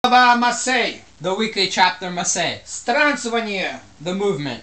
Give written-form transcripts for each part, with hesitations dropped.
Глава Масей. The weekly chapter Maseh. Странствование. The movement.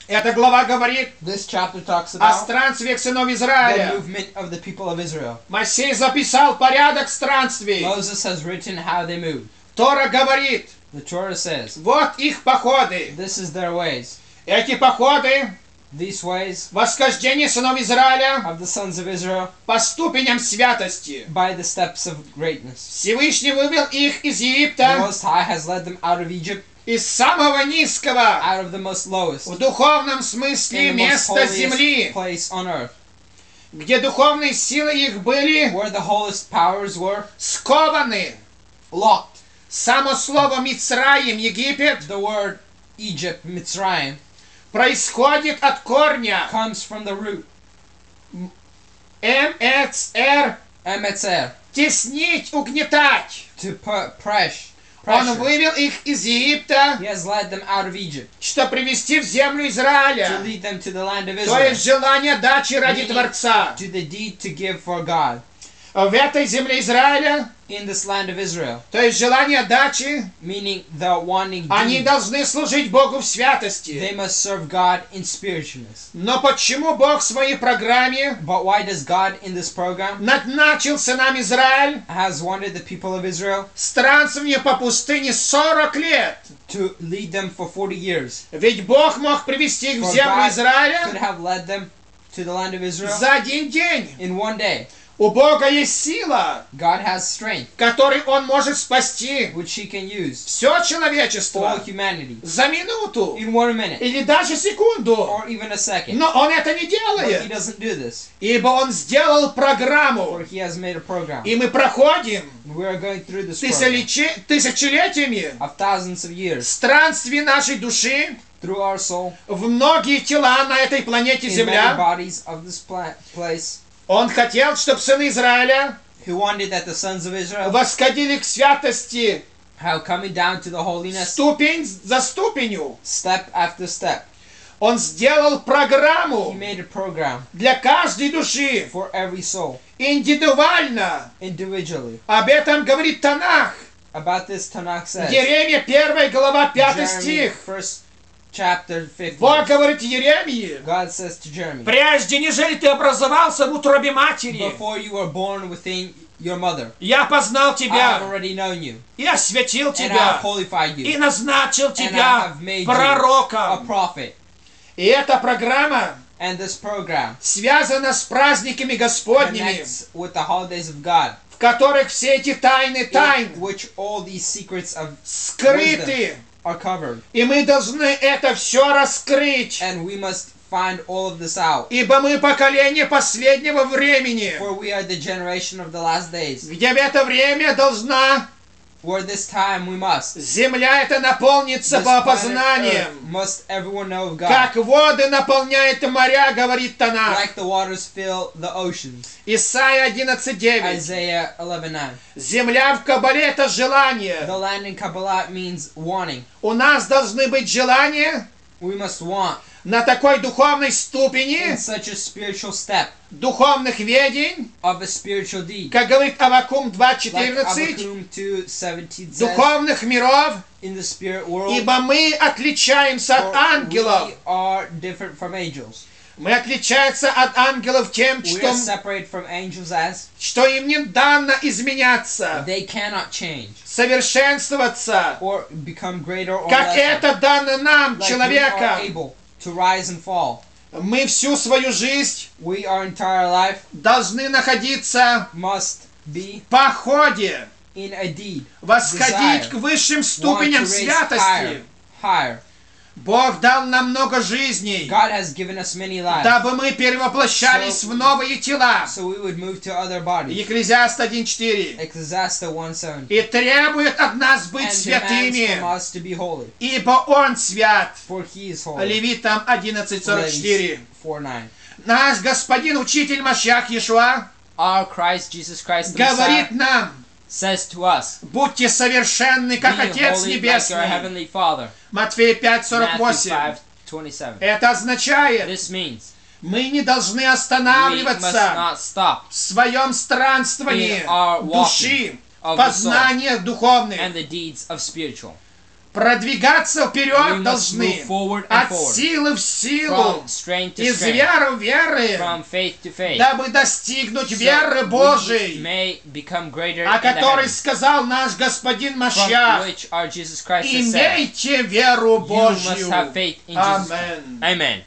Эта глава говорит This chapter talks о about странствиях сынов the Израиля. movement of the people of Israel. Моисей записал порядок странствий. Moses has written how they moved. Тора говорит, The Torah says, вот их походы. this is their ways. Эти походы, These ways восхождение сынов Израиля of the sons of Israel по ступеням святости. by the steps of greatness. Всевышний вывел их из The Египта, Most High has led them out of Egypt, из самого низкого, out of the most lowest, в духовном смысле in the most места holiest земли, place on earth, где духовные силы их были where the holiest powers were скованы. locked. Само слово Мицраим, Египет, The word Egypt, Mitzrayim, происходит от корня comes from the root Мецр, Emetzer, теснить, угнетать. to put pressure. Он вывел их из Египта, He has led them out of Egypt чтобы привести в землю to Израиля. lead them to the land of То Israel, есть желание дачи ради Meaning Творца. to the deed to give for God. В этой земле Израиля, In this land of Israel, то есть желание дачи, meaning the wanting они deed, должны служить Богу в they святости. must serve God in spiritualness. Но почему Бог в своей программе But why does God in this program начал сынам Израиль has wanted the people of Israel странствование по пустыне 40 лет? to lead them for 40 years? Ведь Бог мог привести их в For землю God could Израиля have led them to the land of Israel за один день. in one day. У Бога есть сила, God has strength которой Он может спасти which He can use все all человечество humanity за минуту in 1 minute или даже секунду. or even a second. Но Он это не But He делает, doesn't do this, ибо Он сделал for программу, He has made a program. и мы проходим We are going through this program тысячелетиями of thousands of years странствий нашей души through our soul в многие тела на этой планете in many Земля. bodies of this place. Он хотел, чтобы сыны Израиля He wanted that the sons of Israel восходили к святости how coming down to the holiness ступень за ступенью. step after step. Он сделал He программу made a program для каждой души for every soul индивидуально. individually. Об этом говорит Танах. About this Tanakh says, Еремия 1 глава 5 Jeremy, стих. 1st chapter 5. Бог говорит Еремии: God says to Jeremy, прежде нежели ты образовался в утробе матери, before you were born within your mother, я познал I have тебя already known you, и осветил and I have тебя qualified и you, назначил and I тебя have made you a пророком. prophet. И эта программа And this program связана с праздниками Господними, connects with the holidays of God, в которых все эти тайны in тайн which all these secrets of скрыты. are covered. И мы должны это все раскрыть, And we must find all of this out. ибо мы поколение последнего времени, For we are the generation of the last days, где в это время должна where this time we must. земля это наполнится This по planet опознаниям, Earth must everyone know of God. как воды наполняют моря, говорит Танах. Like the waters fill the oceans. Исайя 11:9. Isaiah 11:9. Земля в Кабале это желание. The land in Kabbalah means wanting. У нас должны быть желания We must want на такой духовной in ступени such a spiritual step духовных ведень, of a spiritual deed. как говорит Аввакум Like 2:14, Habakkuk 2:17 says, духовных миров, in the spirit world, ибо мы отличаемся от for ангелов. we are different from angels. Мы отличаемся от ангелов тем, We are separated from angels as что им не дано изменяться, they cannot change совершенствоваться, or become greater or как lesser. это дано нам, Like we are человека. able to rise and fall. Мы всю свою жизнь We, our entire life, должны находиться must be в походе, in a deed, восходить desire, к высшим want to ступеням raise святости. higher. Бог дал нам много жизней, God has given us many lives, дабы мы перевоплощались в новые тела. so we would move to other bodies. Екклезиаст 1:4. Ecclesiastes 1:7. И требует от нас быть And demands святыми, from us to be holy, ибо Он свят. for He is holy. Левитам 11:44. 4:9. Наш Господин, Учитель Машиах Иешуа, Our Christ, Jesus Christ, the Messiah, говорит нам: says to us, будьте совершенны, be как Отец holy like your Небесный. heavenly Father. Матфея Matthew 5:48. 5:27. Это означает, This means мы не должны we must останавливаться not stop в своем странствовании in our walking души, of of the soul познаниях духовных. and the deeds of spiritual. Продвигаться We вперед must должны move forward and от forward, силы в силу, from strength to из strength, веры в веры, from faith to faith, дабы достигнуть so веры we Божией, may become greater о in the которой heavens, сказал наш Господин from Машиах: which our Jesus Christ has said, имейте веру you must Божью. have faith in Jesus Christ. Amen. Amen.